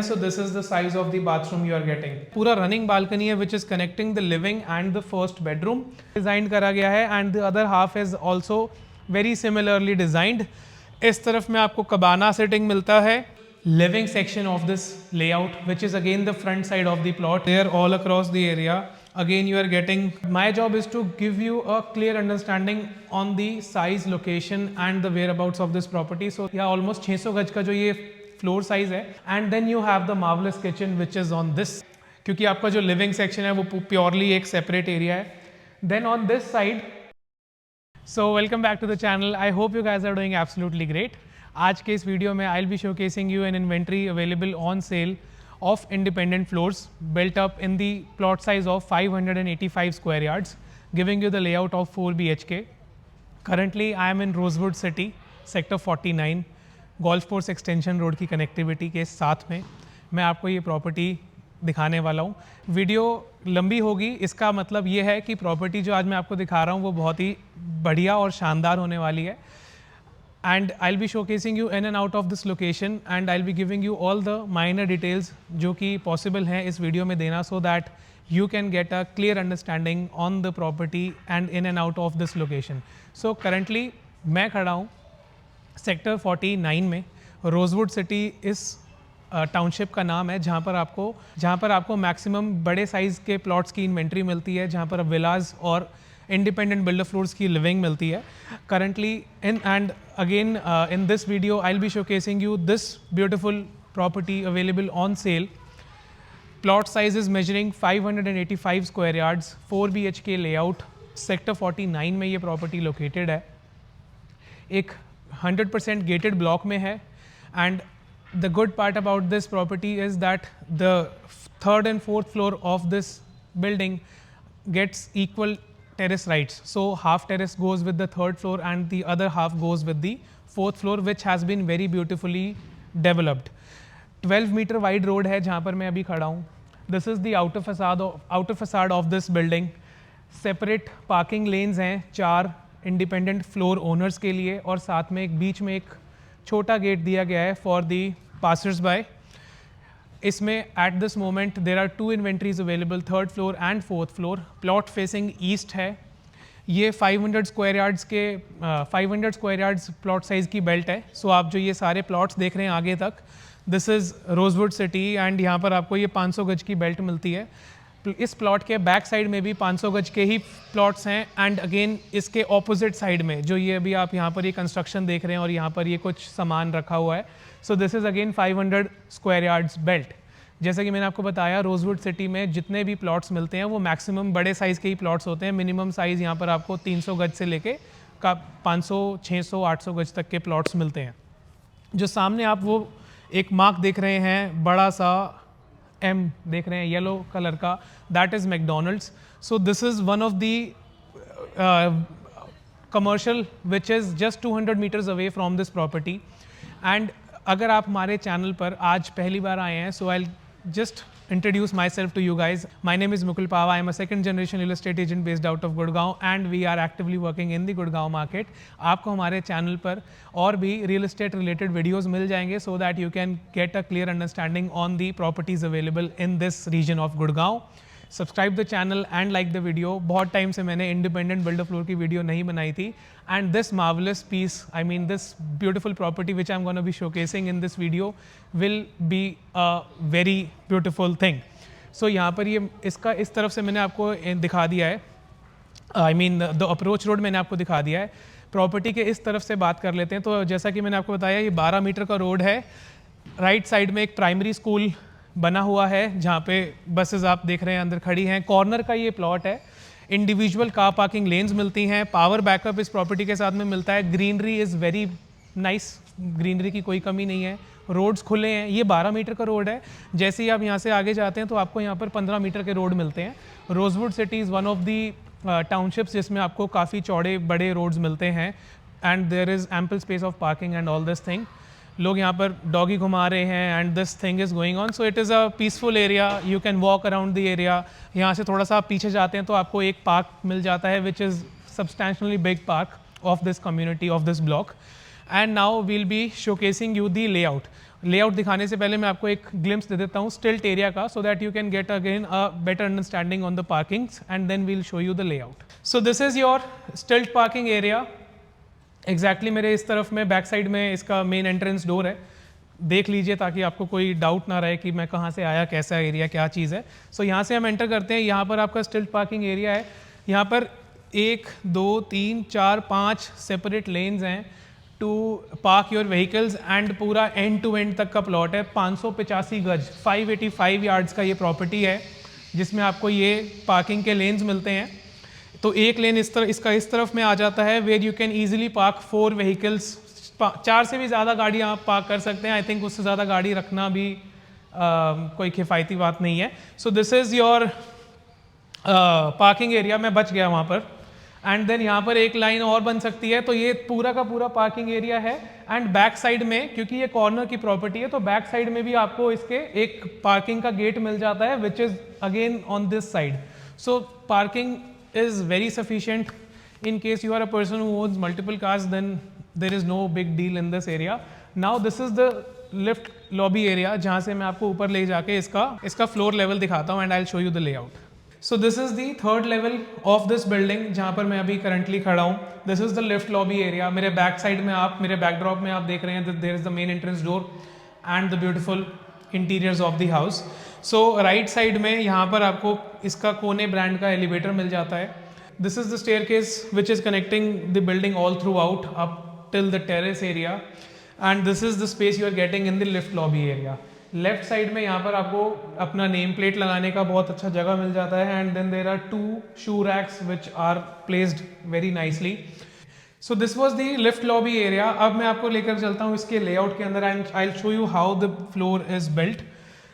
So this is the size of the bathroom you are getting. पूरा running balcony है which is connecting the living and the first bedroom. Designed करा गया है and the other half is also very similarly designed. इस तरफ में आपको cabana sitting मिलता है. Living section of this layout which is again the front side of the plot. There all across the area. Again you are getting, my job is to give you a clear understanding on the size, location and the whereabouts of this property. So yeah, almost 600 गज का जो ये floor size है. And then you have the marvellous kitchen which is on this, क्योंकि आपका जो living section है वो प्योरली एक सेपरेट एरिया है. Then on this side, so welcome back to the channel. I hope you guys are doing absolutely great. आज के इस वीडियो में I will be showcasing you an inventory available on sale of independent floors built up in the plot size of 585 square yards, giving you the layout of 4 BHK. Currently I am in Rosewood City, sector 49, golf course extension road की connectivity के साथ में मैं आपको ये property दिखाने वाला हूँ. वीडियो लंबी होगी, इसका मतलब ये है कि प्रॉपर्टी जो आज मैं आपको दिखा रहा हूँ वो बहुत ही बढ़िया और शानदार होने वाली है. And I will be showcasing you in and out of this location and I will be giving you all the minor details जो कि पॉसिबल हैं इस वीडियो में देना, so that you can get a clear understanding on the property and in and out of this location. So currently मैं खड़ा हूँ sector 49 में. रोजवुड सिटी इस टाउनशिप का नाम है जहाँ पर आपको मैक्सिमम बड़े साइज़ के प्लॉट्स की इन्वेंट्री मिलती है, जहाँ पर विलाज और इंडिपेंडेंट बिल्डर फ्लोर्स की लिविंग मिलती है. Currently in this video I'll be showcasing you this beautiful property available on sale. Plot size is measuring 585 square yards, 4 BHK layout. Sector 49 में ये प्रॉपर्टी लोकेटेड है. एक 100% gated block में है. And the good part about this property is that the third and fourth floor of this building gets equal terrace rights. So half terrace goes with the third floor and the other half goes with the fourth floor, which has been very beautifully developed. 12 metre wide road है जहाँ पर मैं अभी खड़ा हूँ. This is the outer facade of this building. Separate parking lanes हैं 4 independent floor owners के लिए, और साथ में एक बीच में एक छोटा गेट दिया गया है फॉर दी पासर्स बाय. इसमें at this moment there are 2 inventories available, third floor and fourth floor. Plot facing east है. ये 500 स्क्वायर यार्ड्स प्लॉट साइज़ की बेल्ट है. सो आप जो ये सारे प्लॉट्स देख रहे हैं आगे तक, this is rosewood city and यहाँ पर आपको ये 500 गज की बेल्ट मिलती है. इस प्लॉट के बैक साइड में भी 500 गज के ही प्लॉट्स हैं. एंड अगेन इसके ऑपोजिट साइड में जो ये अभी आप यहाँ पर ये कंस्ट्रक्शन देख रहे हैं और यहाँ पर ये कुछ सामान रखा हुआ है. So this is again 500 square yards belt. जैसा कि मैंने आपको बताया, रोजवुड सिटी में जितने भी प्लॉट्स मिलते हैं वो मैक्सिमम बड़े साइज़ के ही प्लॉट्स होते हैं. मिनिमम साइज़ यहाँ पर आपको 300 गज से लेके 500, 600, 800 गज तक के प्लॉट्स मिलते हैं. जो सामने आप वो एक मार्क देख रहे हैं, बड़ा सा M देख रहे हैं येलो कलर का, that is McDonald's. So this is one of the commercial which is just 200 metres away from this property. And अगर आप हमारे चैनल पर आज पहली बार आए हैं, सो आई just introduce myself to you guys. My name is Mukul Pava. I am a second generation real estate agent based out of Gurgaon and we are actively working in the Gurgaon market. आपको हमारे channel पर और भी real estate related videos मिल जाएंगे so that you can get a clear understanding on the properties available in this region of Gurgaon. Subscribe the channel and like the video. बहुत time से मैंने independent builder floor की video नहीं बनाई थी. And this marvellous piece, I mean this beautiful property which I am gonna be showcasing in this video will be a very beautiful thing. So यहाँ पर ये इसका इस तरफ से मैंने आपको दिखा दिया है, I mean the approach road मैंने आपको दिखा दिया है. प्रॉपर्टी के इस तरफ से बात कर लेते हैं. तो जैसा कि मैंने आपको बताया, ये 12 मीटर का रोड है. राइट साइड में एक प्राइमरी स्कूल बना हुआ है जहाँ पे बसेस आप देख रहे हैं अंदर खड़ी हैं. कॉर्नर का ये प्लॉट है. इंडिविजुअल कार पार्किंग लेन्स मिलती हैं. पावर बैकअप इस प्रॉपर्टी के साथ में मिलता है. Greenery is very nice, greenery की कोई कमी नहीं है. रोड्स खुले हैं. ये 12 मीटर का रोड है. जैसे ही आप यहाँ से आगे जाते हैं तो आपको यहाँ पर 15 मीटर के रोड मिलते हैं. Rosewood City is one of the townships जिसमें आपको काफ़ी चौड़े बड़े रोड्स मिलते हैं. And there is ample space of parking and all this thing. लोग यहाँ पर डॉगी घुमा रहे हैं and this thing is going on. So it is a peaceful area. You can walk around the area. यहाँ से थोड़ा सा आप पीछे जाते हैं तो आपको एक पार्क मिल जाता है which is substantially big park of this community of this block. And now we'll be showcasing you the layout. Layout दिखाने से पहले मैं आपको एक ग्लिम्स दे देता हूँ स्टिल्ट एरिया का, so that you can get again a better understanding on the parkings and then we'll show you the layout. So this is your stilt parking area. Exactly मेरे इस तरफ में बैक साइड में इसका main entrance door है, देख लीजिए ताकि आपको कोई डाउट ना रहे कि मैं कहाँ से आया, कैसा एरिया, क्या चीज़ है। सो यहाँ से हम एंटर करते हैं। यहाँ पर आपका स्टिल्ट पार्किंग एरिया है। यहाँ पर 1 2 3 4 5 सेपरेट लेन्स हैं to park your vehicles and पूरा एंड टू एंड तक का प्लॉट है। 585 गज 585 यार्ड्स का ये प्रॉपर्टी है जिसमें आपको ये पार्किंग के लेन्स मिलते हैं। तो एक लेन इसका इस तरफ में आ जाता है where you can easily park 4 vehicles. 4 से भी ज़्यादा गाड़ी आप पार्क कर सकते हैं। आई थिंक उससे ज़्यादा गाड़ी रखना भी कोई किफ़ायती बात नहीं है। So this is your parking area. मैं बच गया वहाँ पर। एंड देन यहाँ पर एक लाइन और बन सकती है। तो ये पूरा का पूरा पार्किंग एरिया है। एंड बैक साइड में, क्योंकि ये कॉर्नर की प्रॉपर्टी है, तो बैक साइड में भी आपको इसके एक पार्किंग का गेट मिल जाता है which is again on this side. So parking is very sufficient in case you are a person who owns multiple cars, then there is no big deal in this area. Now this is the lift lobby area जहाँ से मैं आपको ऊपर ले जाके इसका floor level दिखाता हूँ and I'll show you the layout. So this is the third level of this building जहाँ पर मैं अभी currently खड़ा हूँ. This is the lift lobby area. मेरे बैक साइड में मेरे बैकड्रॉप में आप देख रहे हैं that there is the main entrance door and the beautiful interiors of the house. So right side में यहाँ पर आपको इसका कोने ब्रांड का एलिवेटर मिल जाता है. This is the staircase which is connecting the building all throughout up till the terrace area, and this is the space you are getting in the lift lobby area. Left side में यहाँ पर आपको अपना name plate लगाने का बहुत अच्छा जगह मिल जाता है and then there are 2 shoe racks which are placed very nicely. So this was the lift lobby area. अब मैं आपको लेकर चलता हूँ इसके layout के अंदर and I'll show you how the floor is built.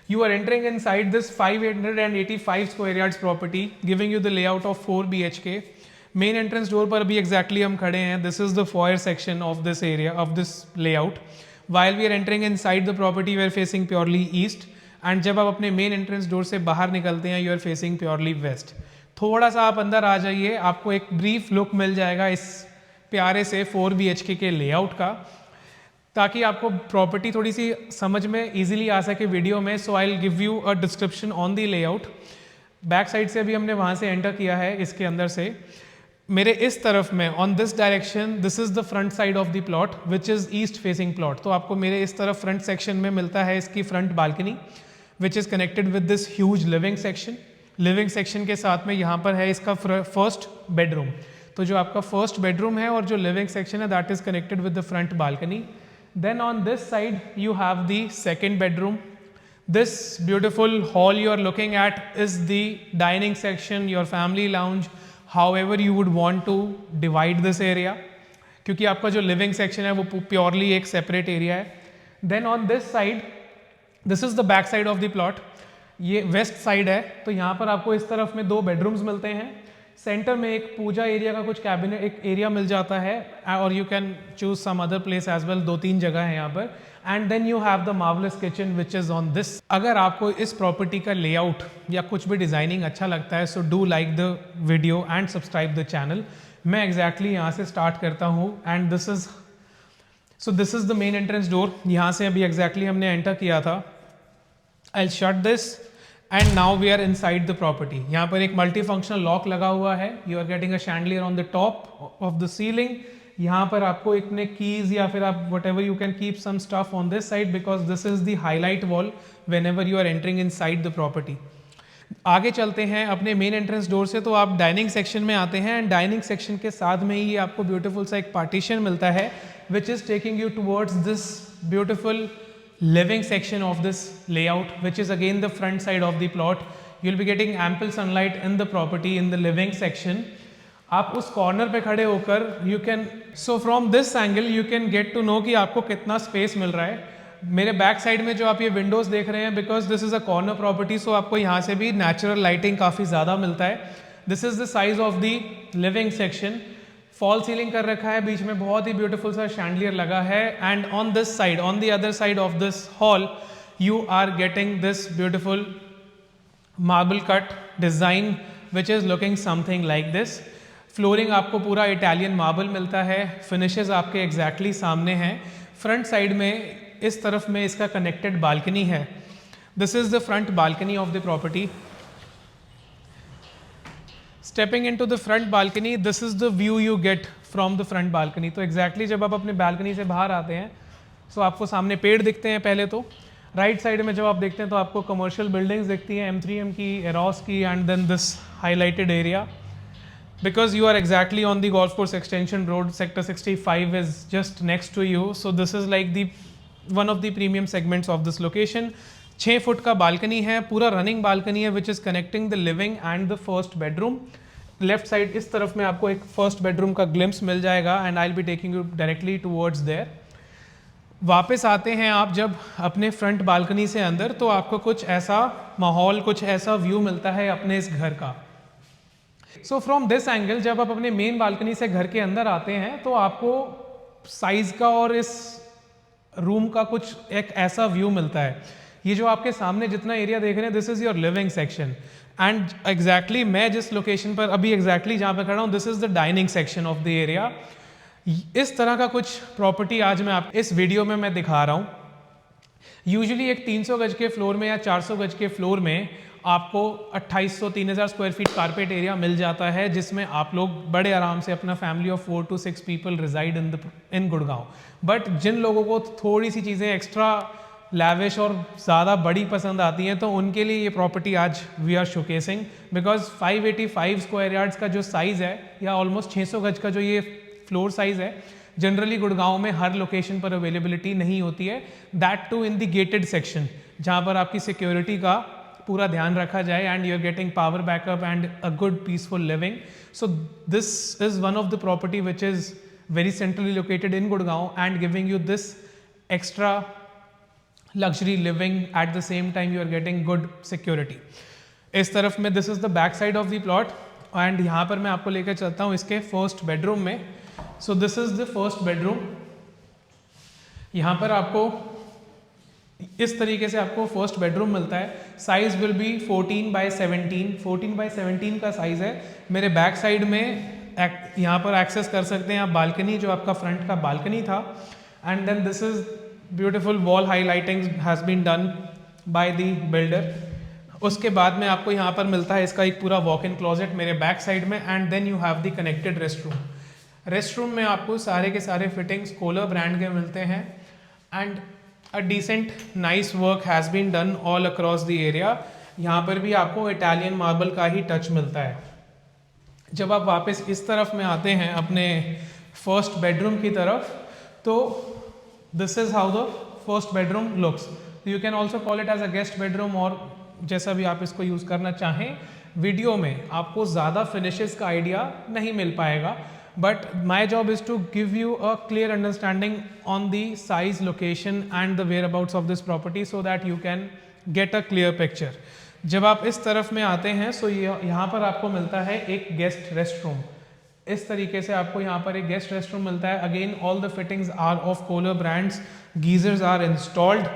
You are entering inside this 585 square yards property, giving you the layout of 4 BHK. Main entrance door पर भी exactly हम खड़े हैं. This is the foyer section of this area, of this layout. While we are entering inside the property, we are facing purely east. And जब आप अपने main entrance door से बाहर निकलते हैं, you are facing purely west. थोड़ा सा आप अंदर आ जाइए, आपको एक brief look मिल जाएगा इस प्यारे से 4 BHK के layout का, ताकि आपको प्रॉपर्टी थोड़ी सी समझ में इजीली आ सके वीडियो में. So I will give you a description on the layout. Back side से अभी हमने वहाँ से एंटर किया है इसके अंदर से. मेरे इस तरफ में on this direction, this is the front side of the plot which is east facing plot. तो आपको मेरे इस तरफ फ्रंट सेक्शन में मिलता है इसकी front balcony which is connected with this huge living section. Living section के साथ में यहाँ पर है इसका फर्स्ट बेडरूम. तो जो आपका फर्स्ट बेडरूम है और जो लिविंग सेक्शन है that is connected with the front balcony. Then on this side you have the second bedroom. This beautiful hall you are looking at is the dining section, your family lounge, however you would want to divide this area, क्योंकि आपका जो living section है वो purely एक separate area है. Then on this side, this is the back side of the plot. ये west side है, तो यहाँ पर आपको इस तरफ में 2 bedrooms मिलते हैं. सेंटर में एक पूजा एरिया का कुछ कैबिनेट एक एरिया मिल जाता है और you can choose some other place as well. 2-3 जगह है यहाँ पर. And then you have the marvellous kitchen which is on this. अगर आपको इस प्रॉपर्टी का लेआउट या कुछ भी डिज़ाइनिंग अच्छा लगता है, so do like the video and subscribe the channel. मैं एग्जैक्टली यहाँ से स्टार्ट करता हूँ and this is the main entrance door. यहाँ से अभी एग्जैक्टली हमने एंटर किया था. I will shut this and now we are inside the property. यहाँ पर एक मल्टी फंक्शनल लॉक लगा हुआ है. You are getting a chandelier on the top of the ceiling. यहाँ पर आपको इतने कीज या फिर आप whatever you can keep some stuff on this side because this is the highlight wall whenever you are entering inside the property. आगे चलते हैं अपने मेन एंट्रेंस डोर से, तो आप डाइनिंग सेक्शन में आते हैं एंड डाइनिंग सेक्शन के साथ में ही आपको ब्यूटीफुल सा एक पार्टीशन मिलता है which is taking you towards this beautiful living section of this layout, which is again the front side of the plot. You'll be getting ample sunlight in the property in the living section. आप उस corner पे खड़े होकर you can, so from this angle you can get to know कि आपको कितना space मिल रहा है. मेरे बैक साइड में जो आप ये विंडोज देख रहे हैं, because this is a corner property, so आपको यहाँ से भी नेचुरल लाइटिंग काफ़ी ज़्यादा मिलता है. This is the size of the living section. Fall ceiling कर रखा है, बीच में बहुत ही ब्यूटीफुल सा शैंडलियर लगा है. And on this side, on the other side of this hall, you are getting this beautiful marble cut design which is looking something like this. Flooring आपको पूरा इटालियन मार्बल मिलता है. फिनिशेस आपके exactly सामने हैं. Front side में इस तरफ में इसका कनेक्टेड बालकनी है. This is the front balcony of the property. Stepping into the front balcony, this is the view you get from the front balcony. तो exactly जब आप अपने balcony से बाहर आते हैं तो आपको सामने पेड़ दिखते हैं पहले तो. राइट साइड में जब आप देखते हैं तो आपको कमर्शियल बिल्डिंग्स दिखती हैं, M3M की, एरोस की, and then this highlighted area. Because you are exactly on the golf course extension road, sector 65 is just next to you. So this is like the one of the premium segments of this location. 6 foot का balcony है, पूरा running balcony है which is connecting the living and the first bedroom. Left side इस तरफ में आपको एक first bedroom का ग्लिम्स मिल जाएगा and I will be taking you directly towards their. वापस आते हैं आप जब अपने फ्रंट बालकनी से अंदर तो आपको कुछ ऐसा माहौल, कुछ ऐसा व्यू मिलता है अपने इस घर का. सो फ्रॉम दिस एंगल जब आप अपने मेन बालकनी से घर के अंदर आते हैं तो आपको साइज का और इस रूम का कुछ एक ऐसा व्यू मिलता है. ये जो आपके सामने जितना एरिया देख रहे हैं, this is your living section and exactly मैं जिस लोकेशन पर अभी एग्जैक्टली जहाँ पे खड़ा हूँ, this is the dining section of the area. इस तरह का कुछ प्रॉपर्टी आज मैं आप इस वीडियो में मैं दिखा रहा हूँ. यूजुअली एक 300 गज के फ्लोर में या 400 गज के फ्लोर में आपको 2800-3000 स्क्वायर फीट कारपेट एरिया मिल जाता है, जिसमें आप लोग बड़े आराम से अपना family of 4 to 6 people reside in Gurgaon. But जिन लोगों को थोड़ी सी चीज़ें एक्स्ट्रा लैविश और ज़्यादा बड़ी पसंद आती हैं तो उनके लिए ये प्रॉपर्टी आज we are showcasing. Because 585 square yards का जो साइज़ है या ऑलमोस्ट 600 गज का जो ये फ्लोर साइज़ है, जनरली गुड़गांव में हर लोकेशन पर अवेलेबिलिटी नहीं होती है. That too in the gated section जहाँ पर आपकी सिक्योरिटी का पूरा ध्यान रखा जाए and you are getting power backup and a good peaceful living. So this is one of the property which is very centrally located in Gurgaon and giving you this extra luxury living at the same time you are getting good security. इस तरफ में this is the back side of the plot and यहाँ पर मैं आपको लेकर चलता हूँ इसके फर्स्ट बेडरूम में. सो this is the first bedroom. यहाँ पर आपको इस तरीके से आपको फर्स्ट बेडरूम मिलता है. Size will be 14x17. 14x17 का साइज है. मेरे बैक साइड में यहाँ पर एक्सेस कर सकते हैं आप बालकनी, जो आपका फ्रंट का बालकनी था. And then this is beautiful wall highlighting has been done by the builder. उसके बाद में आपको यहाँ पर मिलता है इसका एक पूरा वॉक इन क्लोजेट मेरे बैक साइड में and then you have the connected rest room. Rest room में आपको सारे के सारे फिटिंग्स कोलर ब्रांड के मिलते हैं and a decent nice work has been done all across the area. यहाँ पर भी आपको इटालियन मार्बल का ही टच मिलता है. जब आप वापस इस तरफ में आते हैं अपने फर्स्ट बेडरूम की तरफ तो this is how the first bedroom looks. You can also call it as a guest bedroom और जैसा भी आप इसको यूज़ करना चाहें. वीडियो में आपको ज़्यादा फिनिशेस का आइडिया नहीं मिल पाएगा, but my job is to give you a clear understanding on the size, location and the whereabouts of this property so that you can get a clear picture. जब आप इस तरफ में आते हैं so यहाँ पर आपको मिलता है एक गेस्ट रेस्ट रूम. इस तरीके से आपको यहाँ पर एक गेस्ट रेस्ट रूम मिलता है. Again all the fittings are of Kohler brands, geysers are installed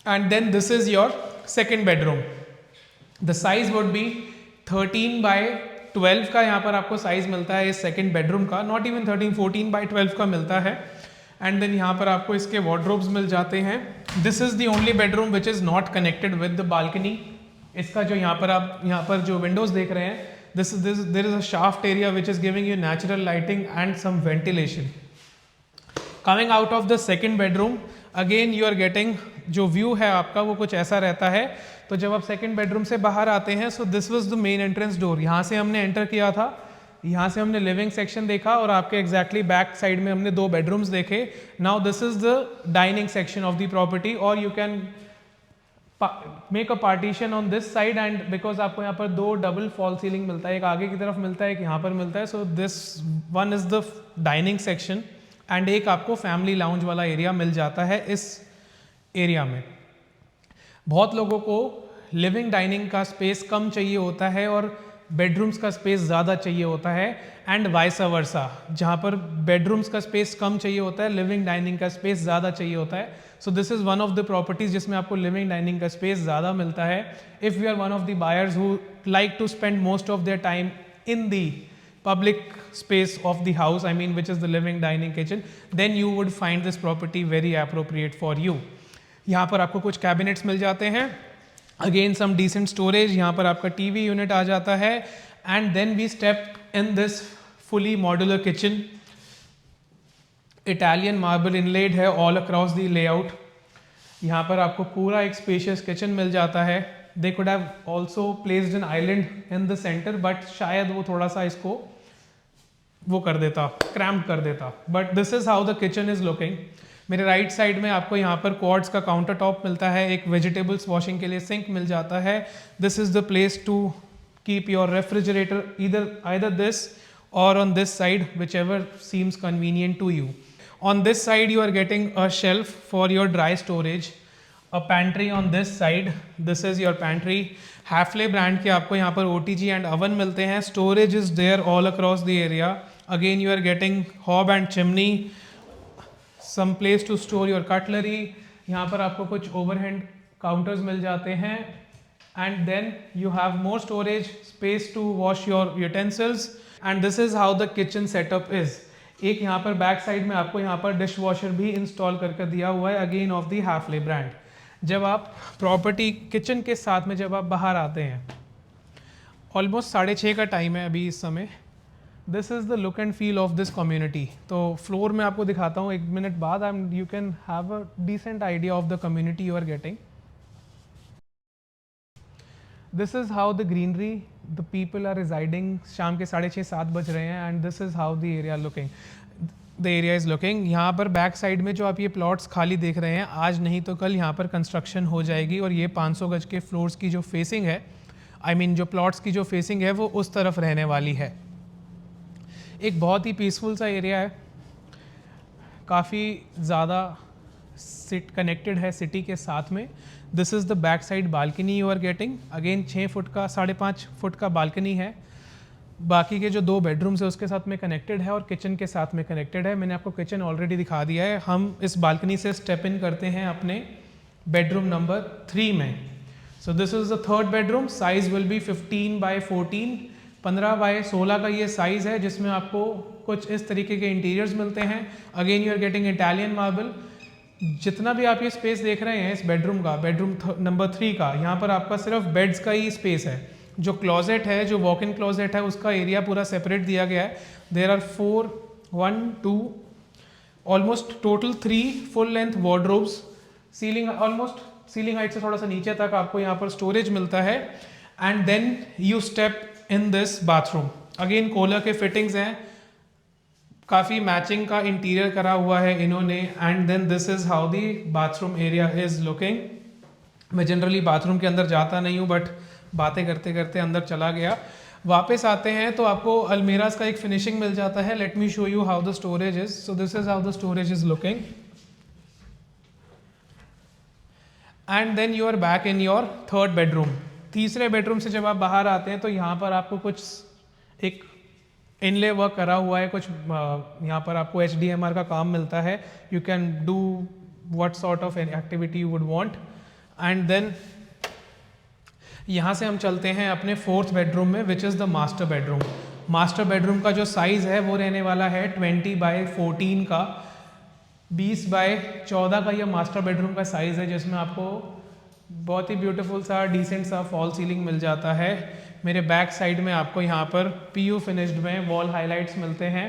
and then this is your second bedroom. The size would be 13x12 का यहाँ पर आपको साइज मिलता है इस सेकंड बेडरूम का. नॉट इवन 13, 14x12 का मिलता है. एंड देन यहाँ पर आपको इसके वार्डरोब्स मिल जाते हैं. This is the only bedroom which is not connected with the balcony. इसका जो यहाँ पर आप यहाँ पर जो विंडोज देख रहे हैं, this there is a shaft area which is giving you natural lighting and some ventilation. Coming out of the second bedroom again you are getting जो व्यू है आपका वो कुछ ऐसा रहता है. तो जब आप सेकंड बेडरूम से बाहर आते हैं so this was the main entrance door. यहाँ से हमने एंटर किया था, यहाँ से हमने लिविंग सेक्शन देखा और आपके एग्जैक्टली बैक साइड में हमने 2 बेडरूम्स देखे. Now this is the dining section of the property और you can make a partition on this side and because आपको यहाँ पर 2 डबल फॉल सीलिंग मिलता है. एक आगे की तरफ मिलता है, एक यहाँ पर मिलता है. So this one is the dining section and एक आपको फैमिली लाउंज वाला एरिया मिल जाता है इस एरिया में. बहुत लोगों को लिविंग डाइनिंग का स्पेस कम चाहिए होता है और बेडरूम्स का स्पेस ज़्यादा चाहिए होता है एंड वाइस वर्सा. जहाँ पर बेडरूम्स का स्पेस कम चाहिए होता है, लिविंग डाइनिंग का स्पेस ज़्यादा चाहिए होता है. So this is one of the properties जिसमें आपको लिविंग डाइनिंग का स्पेस ज़्यादा मिलता है. If you are one of the buyers who like to spend most of their time in the public space of the house, I mean which is the living dining kitchen, then you would find this property very appropriate for you. यहाँ पर आपको कुछ cabinets मिल जाते हैं, again some decent storage, यहाँ पर आपका TV unit आ जाता है, and then we step in this fully modular kitchen. Italian marble inlaid है all across the layout. यहाँ पर आपको पूरा एक spacious kitchen मिल जाता है. They could have also placed an island in the center, but शायद वो थोड़ा सा इसको वो कर देता, cramped कर देता. But this is how the kitchen is looking. मेरे राइट साइड में आपको यहाँ पर क्वार्ट्ज का काउंटर टॉप मिलता है, एक वेजिटेबल्स वॉशिंग के लिए सिंक मिल जाता है. This is the place to keep your refrigerator, either this or on this side, whichever seems convenient to you. On this side you are getting a shelf for your dry storage, a pantry on this side. This is your pantry. Hafele brand के आपको यहाँ पर OTG and oven मिलते हैं. Storage is there all across the area. Again you are getting hob and chimney, some place to store your cutlery. यहाँ पर आपको कुछ overhand counters मिल जाते हैं. And then you have more storage space to wash your utensils. And this is how the kitchen setup is. एक यहाँ पर back side में आपको यहाँ पर डिश वॉशर भी इंस्टॉल करके दिया हुआ है, अगेन ऑफ दी हैफले ब्रांड. जब आप प्रॉपर्टी किचन के साथ में जब आप बाहर आते हैं, ऑलमोस्ट 6:30 का टाइम है अभी इस समय. This is the look and feel of this community. तो फ्लोर में आपको दिखाता हूँ 1 मिनट बाद, and you can have a decent idea of the community you are getting. This is how the greenery, the people are residing. शाम के 6:30-7 बज रहे हैं, and this is how the area looking, the area is looking. यहाँ पर back side में जो आप ये प्लॉट्स खाली देख रहे हैं, आज नहीं तो कल यहाँ पर कंस्ट्रक्शन हो जाएगी, और ये 500 गज के फ्लोर्स की जो फेसिंग है, आई मीन जो प्लॉट्स की जो फेसिंग है वो उस तरफ रहने वाली है. एक बहुत ही पीसफुल सा एरिया है, काफ़ी ज़्यादा कनेक्टेड है सिटी के साथ में. This is the back side balcony you are getting. Again 6 foot का 5.5 फुट का बालकनी है. बाकी के जो 2 बेडरूम्स है उसके साथ में कनेक्टेड है, और किचन के साथ में कनेक्टेड है. मैंने आपको किचन ऑलरेडी दिखा दिया है. हम इस बालकनी से स्टेप इन करते हैं अपने बेडरूम नंबर 3 में. सो this is the third bedroom. Size will be 15x14, 15x16 का ये साइज़ है, जिसमें आपको कुछ इस तरीके के इंटीरियर्स मिलते हैं. Again you are getting Italian marble. जितना भी आप ये स्पेस देख रहे हैं इस बेडरूम का, बेडरूम नंबर 3 का, यहाँ पर आपका सिर्फ बेड्स का ही स्पेस है. जो क्लोजेट है, जो वॉक इन क्लोजेट है, उसका एरिया पूरा सेपरेट दिया गया है. There are 1 2 almost total 3 full length wardrobes. Ceiling almost ceiling height से थोड़ा सा नीचे तक आपको यहाँ पर स्टोरेज मिलता है. And then you step in this bathroom. Again Kohler के फिटिंग्स हैं, काफ़ी मैचिंग का इंटीरियर करा हुआ है इन्होंने. And then this is how the bathroom area is looking. मैं जनरली बाथरूम के अंदर जाता नहीं हूँ, बट बातें करते करते अंदर चला गया. वापस आते हैं तो आपको अलमीराज का एक फिनिशिंग मिल जाता है. Let me show you how the storage is. So this is how the storage is looking. And then you are back in your third bedroom. तीसरे बेडरूम से जब आप बाहर आते हैं तो यहाँ पर आपको कुछ एक इनले वर्क करा हुआ है. कुछ यहाँ पर आपको HDMR का काम मिलता है. You can do what sort of activity you would want. And then यहाँ से हम चलते हैं अपने 4th बेडरूम में, which is the master bedroom. Master bedroom का जो साइज़ है वो रहने वाला है 20x14 का. 20x14 का यह मास्टर बेडरूम का साइज़ है, जिसमें आपको बहुत ही ब्यूटीफुल सा डिसेंट सा फॉल सीलिंग मिल जाता है. मेरे बैक साइड में आपको यहाँ पर PU फिनिश्ड में वॉल हाइलाइट्स मिलते हैं.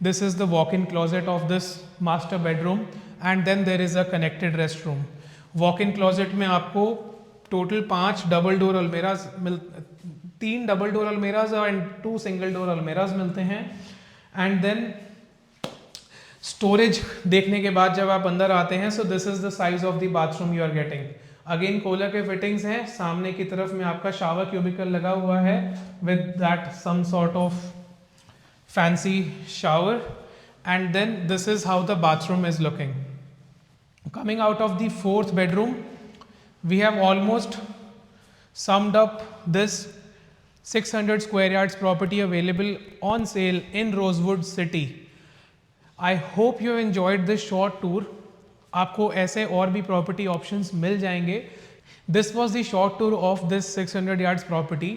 This is the walk in closet of this master bedroom. And then there is a connected rest room. Walk in closet में आपको टोटल 5 डबल डोर अलमेराज 3 डबल डोर अलमेराज एंड 2 सिंगल डोर अलमेराज मिलते हैं. And then storage देखने के बाद जब आप अंदर आते हैं, so this is the size of the bathroom you are getting. Again Kohler के फिटिंग्स हैं. सामने की तरफ में आपका शावर क्यूबिकल लगा हुआ है with that some sort of fancy shower. And then this is how the bathroom is looking. Coming out of the 4th bedroom, we have almost summed up this 600 square yards property available on sale in Rosewood City. I hope you have enjoyed this short tour. आपको ऐसे और भी property options मिल जाएंगे. This was the short tour of this 600 yards property.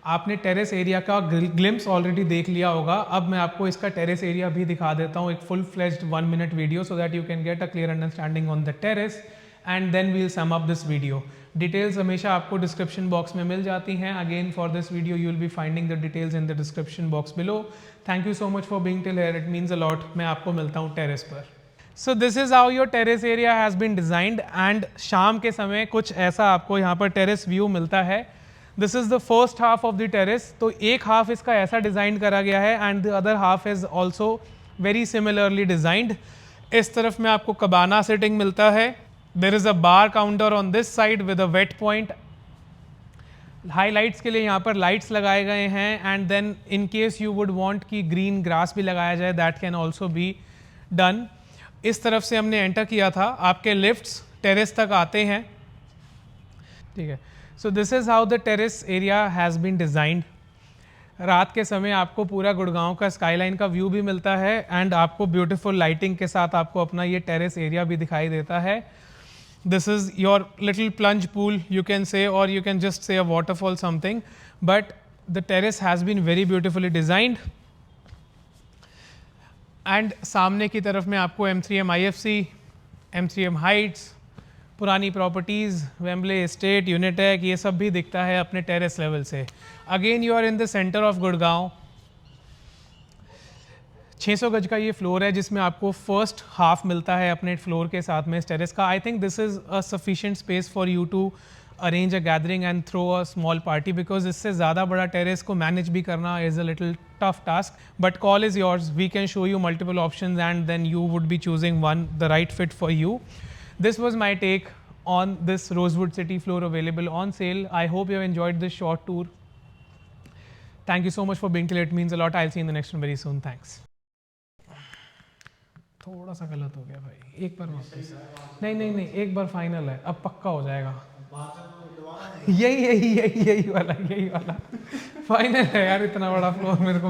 आपने terrace area का glimpse already देख लिया होगा। अब मैं आपको इसका टेरेस एरिया भी दिखा देता हूँ, एक full fledged 1 minute video, so that you can get a clear understanding on the terrace and then we'll sum up this video. Details हमेशा आपको डिस्क्रिप्शन बॉक्स में मिल जाती हैं। Again for this video you will be finding the details in the description box below. Thank you so much for being till here, it means a lot. मैं आपको मिलता हूँ टेरेस पर। सो this is how your terrace area has been designed and शाम के समय कुछ ऐसा आपको यहाँ पर टेरेस व्यू मिलता है। This is the first half of the terrace. तो एक हाफ इसका ऐसा डिज़ाइन करा गया है and the other half is also very similarly designed. इस तरफ में आपको कबाना सिटिंग मिलता है। There is a bar counter on this side with a wet point. Highlights के लिए यहाँ पर लाइट्स लगाए गए हैं and then in case you would want कि ग्रीन ग्रास भी लगाया जाए, that can also be done. इस तरफ से हमने एंटर किया था, आपके लिफ्ट्स टेरेस तक आते हैं, ठीक है। So this is how the terrace area has been designed. रात के समय आपको पूरा गुड़गांव का स्काईलाइन का व्यू भी मिलता है एंड आपको ब्यूटीफुल लाइटिंग के साथ आपको अपना ये टेरेस एरिया भी दिखाई देता है। This is your little plunge pool you can say, और you can just say a waterfall something, but the terrace has been very beautifully designed. And सामने की तरफ में आपको M3M IFC, M3M हाइट्स, पुरानी प्रॉपर्टीज़, वेम्बले एस्टेट, यूनिटेक, ये सब भी दिखता है अपने टेरेस लेवल से। Again you are in the centre of Gurgaon. 600 गज का ये फ्लोर है जिसमें आपको फर्स्ट हाफ मिलता है अपने फ्लोर के साथ में इस टेरेस का। I think this is a sufficient space for you to arrange a gathering and throw a small party, because इससे ज़्यादा बड़ा टेरेस को मैनेज भी करना is a little tough task, but call is yours. We can show you multiple options and then you would be choosing one, the right fit for you. This was my take on this Rosewood City floor available on sale. I hope you have enjoyed this short tour. Thank you so much for being here. It means a lot. I'll see you in the next one very soon. Thanks. थोड़ा सा गलत हो गया भाई, एक बार वापस। नहीं, एक बार फाइनल है, अब पक्का हो जाएगा। यही वाला फाइनल है यार, इतना बड़ा फ्लोर मेरे को